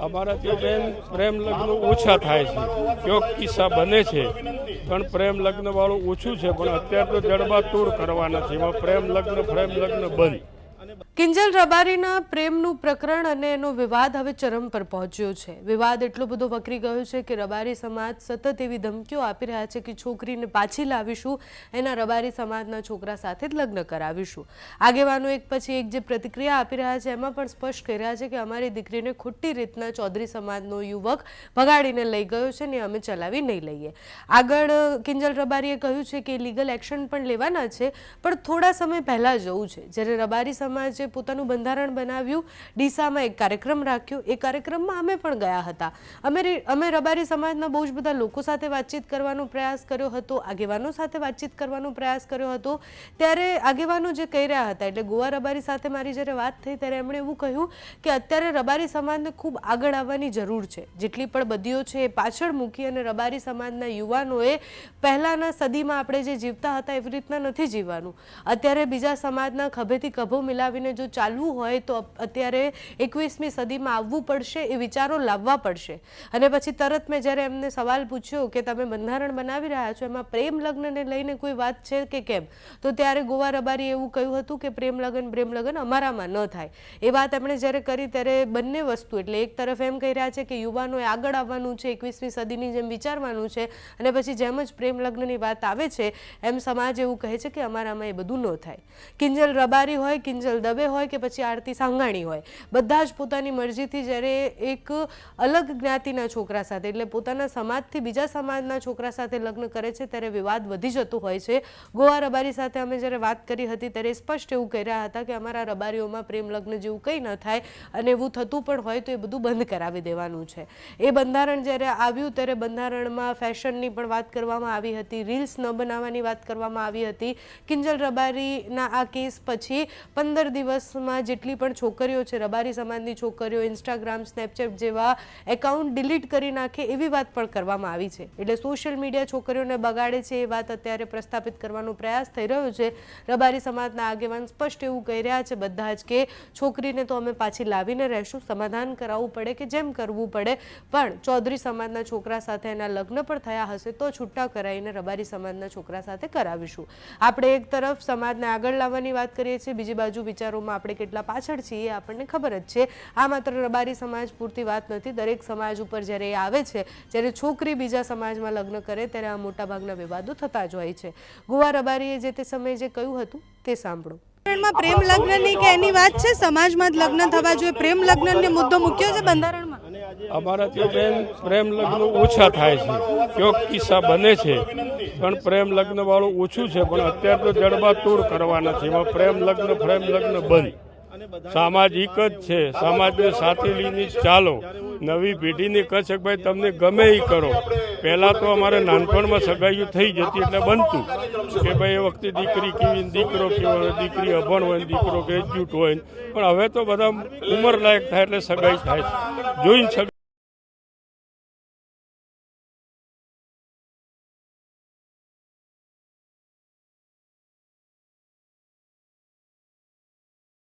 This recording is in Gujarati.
અમારાથી બેન પ્રેમ લગ્ન ઓછા થાય છે, કયો કિસ્સા બને છે પણ પ્રેમ લગ્ન વાળું ઓછું છે, પણ અત્યારે તો જડબાતોડ કરવાના છે, એમાં પ્રેમ લગ્ન બંધ. કિંજલ રબારીના પ્રેમનું પ્રકરણ અને એનો વિવાદ હવે ચરમ પર પહોંચ્યો છે. વિવાદ એટલો બધો વકરી ગયો છે કે રબારી સમાજ સતત એવી ધમકીઓ આપી રહ્યા છે કે છોકરીને પાછી લાવીશું, એના રબારી સમાજના છોકરા સાથે જ લગ્ન કરાવીશું. આગેવાનો એક પછી એક જે પ્રતિક્રિયા આપી રહ્યા છે એમાં પણ સ્પષ્ટ કહી રહ્યા છે કે અમારી દીકરીને ખોટી રીતના ચૌધરી સમાજનો યુવક ભગાડીને લઈ ગયો છે ને અમે ચલાવી નહીં લઈએ. આગળ કિંજલ રબારીએ કહ્યું છે કે લીગલ એક્શન પણ લેવાના છે, પણ થોડા સમય પહેલાં જવું છે. જ્યારે રબારી સમાજે પોતાનું બંધારણ બનાવ્યું, ડીસામાં એક કાર્યક્રમ રાખ્યો, એ કાર્યક્રમમાં અમે પણ ગયા હતા. અમે રબારી સમાજના બહુ જ બધા લોકો સાથે વાતચીત કરવાનો પ્રયાસ કર્યો હતો, આગેવાનો સાથે વાતચીત કરવાનો પ્રયાસ કર્યો હતો. ત્યારે આગેવાનો જે કહી રહ્યા હતા, એટલે ગોવા રબારી સાથે મારી જ્યારે વાત થઈ ત્યારે એમણે એવું કહ્યું કે અત્યારે રબારી સમાજને ખૂબ આગળ આવવાની જરૂર છે. જેટલી પણ બદીઓ છે એ પાછળ મૂકી અને રબારી સમાજના યુવાનોએ પહેલાંના સદીમાં આપણે જે જીવતા હતા એવી રીતના નથી જીવવાનું. અત્યારે બીજા સમાજના ખભેથી ખભો મિલાવીને જો ચાલવું હોય તો અત્યારે 21મી સદીમાં આવવું પડશે, એ વિચારો લાવવા પડશે. અને પછી તરત મેં જ્યારે એમને સવાલ પૂછ્યો કે તમે બંધારણ બનાવી રહ્યા છો, એમાં પ્રેમ લગ્નને લઈને કોઈ વાત છે કે કેમ, તો ત્યારે ગોવા રબારીએ એવું કહ્યું હતું કે પ્રેમ લગ્ન અમારામાં ન થાય. એ વાત એમણે જ્યારે કરી ત્યારે બંને વસ્તુ, એટલે એક તરફ એમ કહી રહ્યા છે કે યુવાનોએ આગળ આવવાનું છે, 21મી સદીની જેમ વિચારવાનું છે, અને પછી જેમ જ પ્રેમ લગ્નની વાત આવે છે એમ સમાજ એવું કહે છે કે અમારામાં એ બધું ન થાય. કિંજલ રબારી હોય, કિંજલ દવે હોય કે પછી આરતી સાંગાણી હોય, બધા જ પોતાની મરજીથી જ્યારે એક અલગ જ્ઞાતિના છોકરા સાથે, એટલે પોતાના સમાજથી બીજા સમાજના છોકરા સાથે લગ્ન કરે છે ત્યારે વિવાદ વધી જતો હોય છે. ગોવા રબારી સાથે અમે જ્યારે વાત કરી હતી ત્યારે સ્પષ્ટ એવું કહી રહ્યા હતા કે અમારા રબારીઓમાં પ્રેમ લગ્ન જેવું કંઈ ન થાય, અને એવું થતું પણ હોય તો એ બધું બંધ કરાવી દેવાનું છે. એ બંધારણ જ્યારે આવ્યું ત્યારે બંધારણમાં ફેશનની પણ વાત કરવામાં આવી હતી, રીલ્સ ન બનાવવાની વાત કરવામાં આવી હતી. કિંજલ રબારીના આ કેસ પછી 15 દિવસમાં જેટલી પણ છોકરીઓ છે, રબારી સમાજની છોકરીઓ, ઇન્સ્ટાગ્રામ, સ્નેપચેટ જેવા એકાઉન્ટ ડિલીટ કરી નાખે એવી વાત પણ કરવામાં આવી છે. એટલે સોશિયલ મીડિયા છોકરીઓને બગાડે છે એ વાત અત્યારે પ્રસ્થાપિત કરવાનો પ્રયાસ થઈ રહ્યો છે. રબારી સમાજના આગેવાન સ્પષ્ટ એવું કહી રહ્યા છે બધા જ કે છોકરીને તો અમે પાછી લાવીને રહેશું, સમાધાન કરાવવું પડે કે જેમ કરવું પડે, પણ ચૌધરી સમાજના છોકરા સાથે એના લગ્ન પણ થયા હશે તો છૂટા કરાવીને રબારી સમાજના છોકરા સાથે કરાવીશું. આપણે એક તરફ સમાજને આગળ લાવવાની વાત કરીએ છીએ, બીજી બાજુ વિચારોમાં આપણે કેટલા પાછળ છીએ આપણને ખબર જ છે. આ માત્ર રબારી સમાજ પૂરતી વાત નથી, દરેક સમાજ ઉપર જ્યારે એ આવે છે, જ્યારે છોકરી બીજા સમાજમાં લગ્ન કરે ત્યારે આ મોટાભાગના વિવાદો થતા જ હોય છે. ગોવા રબારીએ જે તે સમયે જે કહ્યું હતું તે સાંભળો. પ્રેમ લગ્નની કે એની વાત છે, સમાજમાં જ લગ્ન થવા જોઈએ, પ્રેમ લગ્નનો મુદ્દો મૂક્યો છે બંધારણમાં. અમારાથી બેન પ્રેમ લગ્ન ઓછા થાય છે, કયો કિસ્સા બને છે પણ પ્રેમ લગ્ન વાળું ઓછું છે, પણ અત્યારે તો જડબાતોડ કરવાના છે, એમાં પ્રેમ લગ્ન બંધ. સામાજિક જ છે, સમાજને સાથે લઈને ચાલો. નવી પેઢીને કહે છે કે ભાઈ તમને ગમે એ કરો. પહેલાં તો અમારે નાનપણમાં સગાઈઓ થઈ જતી એટલે બનતું કે ભાઈ એ વખતે દીકરી કેવી, દીકરો કેવો હોય, દીકરી અભણ હોય, દીકરો ગ્રેજ્યુએટ હોય, પણ હવે તો બધા ઉંમર લાયક થાય એટલે સગાઈ થાય છે. જોઈને